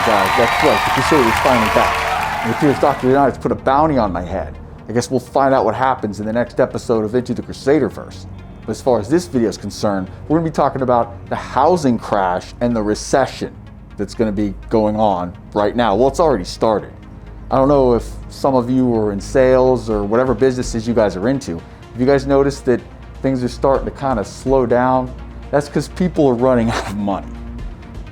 guys, that's right, the Crusader is finally back. It appears Dr. United's put a bounty on my head. I guess we'll find out what happens in the next episode of Into the Crusaderverse. But as far as this video is concerned, we're going to be talking about the housing crash and the recession that's going to be going on right now. Well, it's already started. I don't know if some of you are in sales or whatever businesses you guys are into. Have you guys noticed that things are starting to kind of slow down? That's because people are running out of money.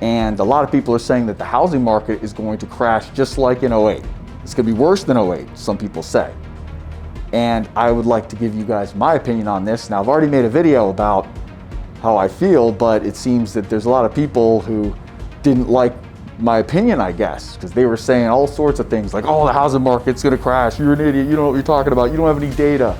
And a lot of people are saying that the housing market is going to crash just like in '08. It's going to be worse than '08, some people say. And I would like to give you guys my opinion on this. Now, I've already made a video about how I feel, but it seems that there's a lot of people who didn't like my opinion, I guess, because they were saying all sorts of things like, oh, the housing market's going to crash. You're an idiot. You don't know what you're talking about. You don't have any data.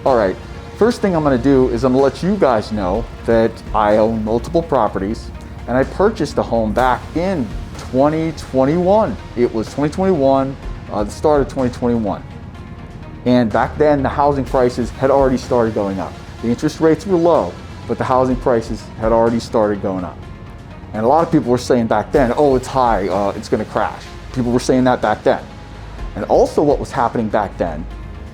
All right. First thing I'm going to do is I'm going to let you guys know that I own multiple properties. And I purchased a home back in 2021. It was 2021, the start of 2021. And back then, the housing prices had already started going up. The interest rates were low, but the housing prices had already started going up. And a lot of people were saying back then, oh, it's high, it's gonna crash. People were saying that back then. And also what was happening back then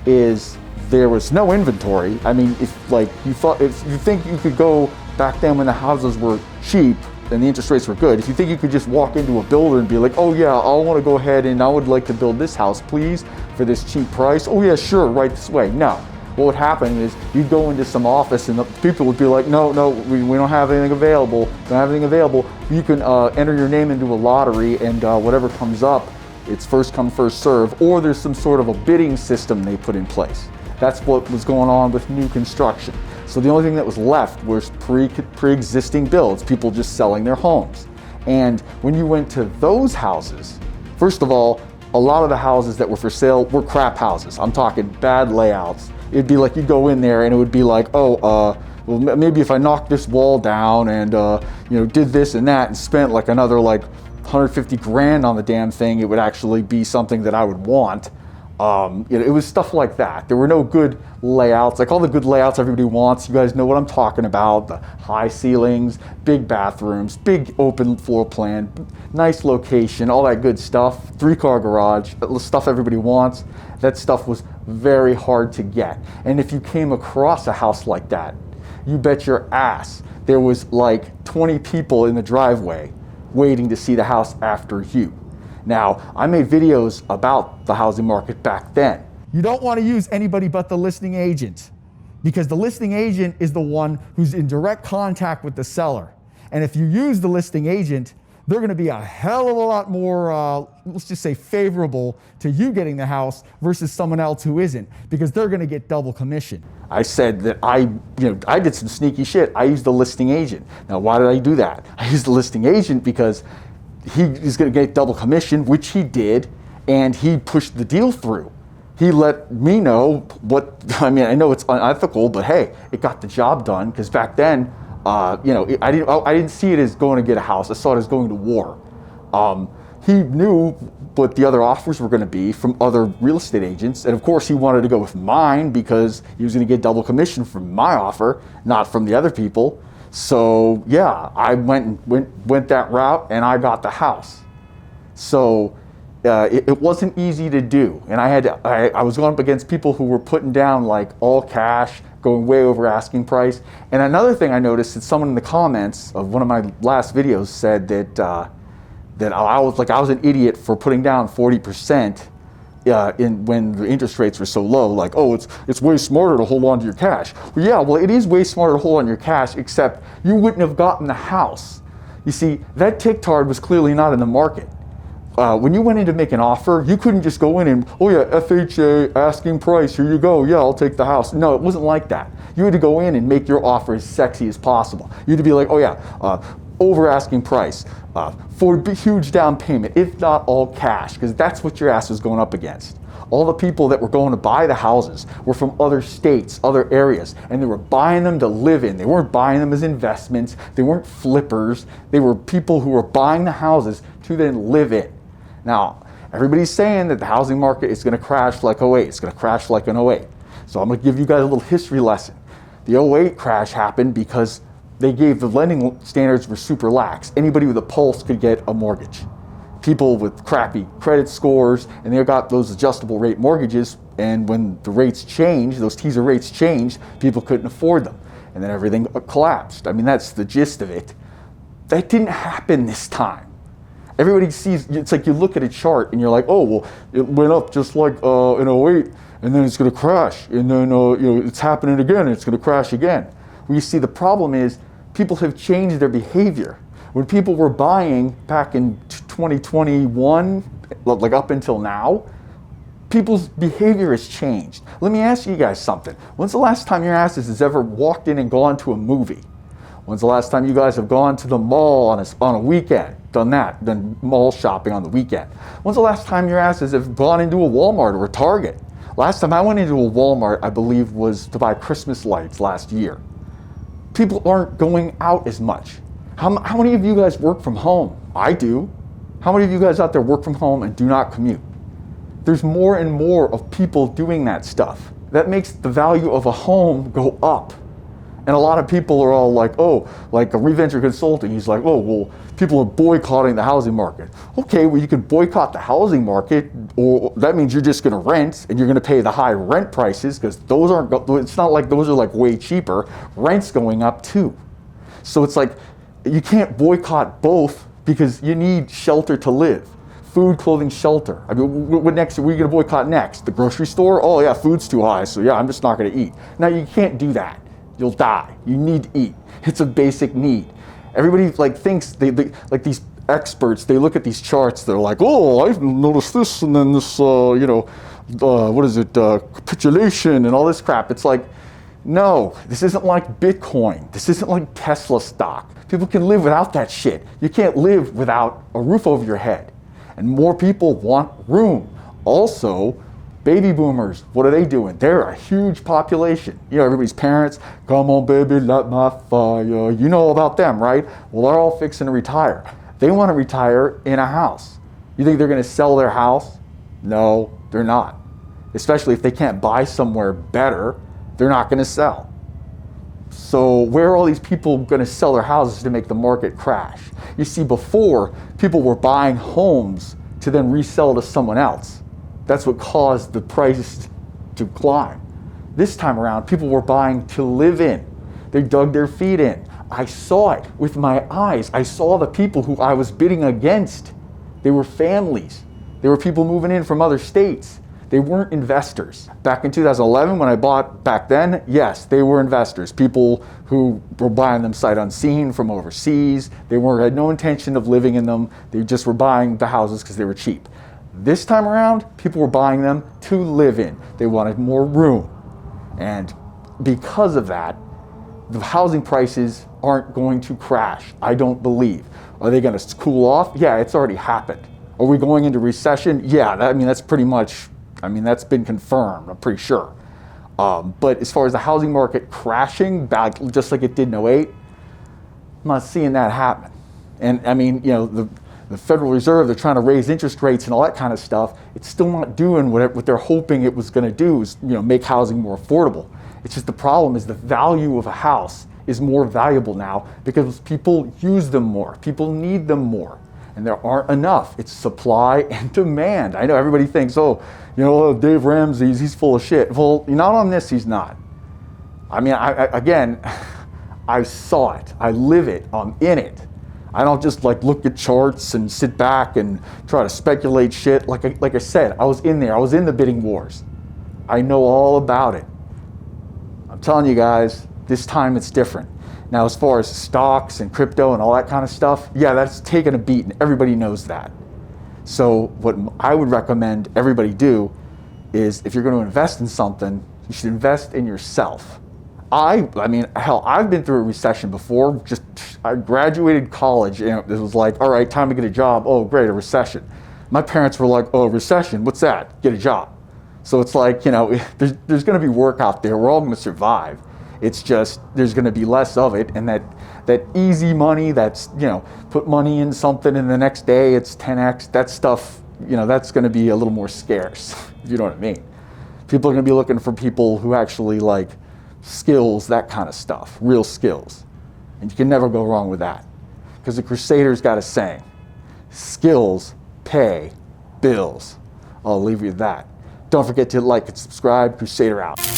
is there was no inventory. I mean, if you think you could go back then when the houses were cheap, and the interest rates were good, if you think you could just walk into a builder and be like, oh yeah, I want to go ahead and I would like to build this house, please, for this cheap price. Oh yeah, sure, right this way. No. What would happen is you'd go into some office and the people would be like, no, we don't have anything available. Don't have anything available. You can enter your name into a lottery and whatever comes up, it's first come, first serve, or there's some sort of a bidding system they put in place. That's what was going on with new construction. So the only thing that was left was pre-existing builds, people just selling their homes. And when you went to those houses, first of all, a lot of the houses that were for sale were crap houses. I'm talking bad layouts. It'd be like you go in there and it would be like, well, maybe if I knocked this wall down and did this and that and spent like another like 150 grand on the damn thing, it would actually be something that I would want. It was stuff like that. There were no good layouts, like all the good layouts everybody wants. You guys know what I'm talking about. The high ceilings, big bathrooms, big open floor plan, nice location, all that good stuff. 3-car garage, stuff everybody wants. That stuff was very hard to get. And if you came across a house like that, you bet your ass there was like 20 people in the driveway waiting to see the house after you. Now, I made videos about the housing market back then. You don't want to use anybody but the listing agent, because the listing agent is the one who's in direct contact with the seller. And if you use the listing agent, they're going to be a hell of a lot more, let's just say, favorable to you getting the house versus someone else who isn't, because they're going to get double commission. I said that I did some sneaky shit. I used the listing agent. Now, why did I do that? I used the listing agent because he is going to get double commission, which he did, and he pushed the deal through. He let me know I know it's unethical, but hey, it got the job done, because back then, I didn't see it as going to get a house. I saw it as going to war. He knew what the other offers were going to be from other real estate agents, and of course he wanted to go with mine because he was going to get double commission from my offer, not from the other people. So yeah, I went that route and I got the house. So it wasn't easy to do, and I was going up against people who were putting down like all cash, going way over asking price. And another thing I noticed is someone in the comments of one of my last videos said that I was an idiot for putting down 40%. When the interest rates were so low, like, oh, it's way smarter to hold on to your cash. Well, yeah, well, it is way smarter to hold on to your cash, except you wouldn't have gotten the house. You see, that ticktard was clearly not in the market. When you went in to make an offer, you couldn't just go in and, oh yeah, FHA, asking price, here you go, yeah, I'll take the house. No, it wasn't like that. You had to go in and make your offer as sexy as possible. You had to be like, oh yeah, over asking price, for a huge down payment, if not all cash, because that's what your ass was going up against. All the people that were going to buy the houses were from other states, other areas, and they were buying them to live in. They weren't buying them as investments. They weren't flippers. They were people who were buying the houses to then live in. Now, everybody's saying that the housing market is going to crash like '08. It's going to crash like an '08. So I'm going to give you guys a little history lesson. The '08 crash happened because the lending standards were super lax. Anybody with a pulse could get a mortgage. people with crappy credit scores, and they got those adjustable rate mortgages, and when the rates changed, those teaser rates changed, people couldn't afford them, and then everything collapsed. I mean, that's the gist of it. That didn't happen this time. Everybody sees, it's like you look at a chart and you're like, oh, well, it went up just like in '08, and then it's going to crash, and then it's happening again, and it's going to crash again. Well, you see, the problem is people have changed their behavior. When people were buying back in 2021, like up until now, people's behavior has changed. Let me ask you guys something. When's the last time your asses has ever walked in and gone to a movie? When's the last time you guys have gone to the mall on a weekend? Done mall shopping on the weekend? When's the last time your asses have gone into a Walmart or a Target? Last time I went into a Walmart, I believe, was to buy Christmas lights last year. People aren't going out as much. How many of you guys work from home? I do. How many of you guys out there work from home and do not commute? There's more and more of people doing that stuff. That makes the value of a home go up. And a lot of people are all like, oh, like a reventure consulting, he's like, oh, well, people are boycotting the housing market. Okay, well, you can boycott the housing market, or that means you're just going to rent and you're going to pay the high rent prices, because those aren't, it's not like those are like way cheaper. Rent's going up too. So it's like, you can't boycott both, because you need shelter to live. Food, clothing, shelter. I mean, what next are we going to boycott next? The grocery store? Oh yeah, food's too high, so yeah, I'm just not going to eat. Now you can't do that. You'll die. You need to eat. It's a basic need. Everybody like thinks they like these experts. They look at these charts. They're like, oh, I've noticed this, and then this, what is it? Capitulation and all this crap. It's like, no, this isn't like Bitcoin. This isn't like Tesla stock. People can live without that shit. You can't live without a roof over your head. And more people want room. Also, baby boomers, what are they doing? They're a huge population. You know, everybody's parents, come on baby, light my fire. You know about them, right? Well, they're all fixing to retire. They want to retire in a house. You think they're going to sell their house? No, they're not. Especially if they can't buy somewhere better, they're not going to sell. So where are all these people going to sell their houses to make the market crash? You see, before, people were buying homes to then resell to someone else. That's what caused the price to climb. This time around, people were buying to live in. They dug their feet in. I saw it with my eyes. I saw the people who I was bidding against. They were families. They were people moving in from other states. They weren't investors. Back in 2011, when I bought back then, yes, they were investors. People who were buying them sight unseen from overseas. They had no intention of living in them. They just were buying the houses because they were cheap. This time around, people were buying them to live in. They wanted more room. And because of that, the housing prices aren't going to crash, I don't believe. Are they going to cool off? Yeah, it's already happened. Are we going into recession? Yeah, that's pretty much, that's been confirmed, I'm pretty sure. But as far as the housing market crashing back just like it did in '08, I'm not seeing that happen. And the Federal Reserve, they're trying to raise interest rates and all that kind of stuff. It's still not doing what they're hoping it was going to do, is make housing more affordable. It's just the problem is the value of a house is more valuable now because people use them more. People need them more. And there aren't enough. It's supply and demand. I know everybody thinks, Dave Ramsey, he's full of shit. Well, not on this, he's not. I saw it. I live it. I'm in it. I don't just look at charts and sit back and try to speculate shit. Like I said, I was in there. I was in the bidding wars. I know all about it. I'm telling you guys, this time it's different. Now, as far as stocks and crypto and all that kind of stuff, yeah, that's taken a beat, and everybody knows that. So what I would recommend everybody do is, if you're going to invest in something, you should invest in yourself. I've been through a recession before. I graduated college, and it was like, all right, time to get a job. Oh, great, a recession. My parents were like, oh, recession, what's that? Get a job. So it's like, there's going to be work out there. We're all going to survive. It's just, there's going to be less of it, and that easy money that's, put money in something and the next day it's 10x, that stuff, that's going to be a little more scarce, if you know what I mean. People are going to be looking for people who actually like skills, that kind of stuff, real skills. And you can never go wrong with that. Because the Crusaders got a saying, skills pay bills. I'll leave you with that. Don't forget to like and subscribe. Crusader out.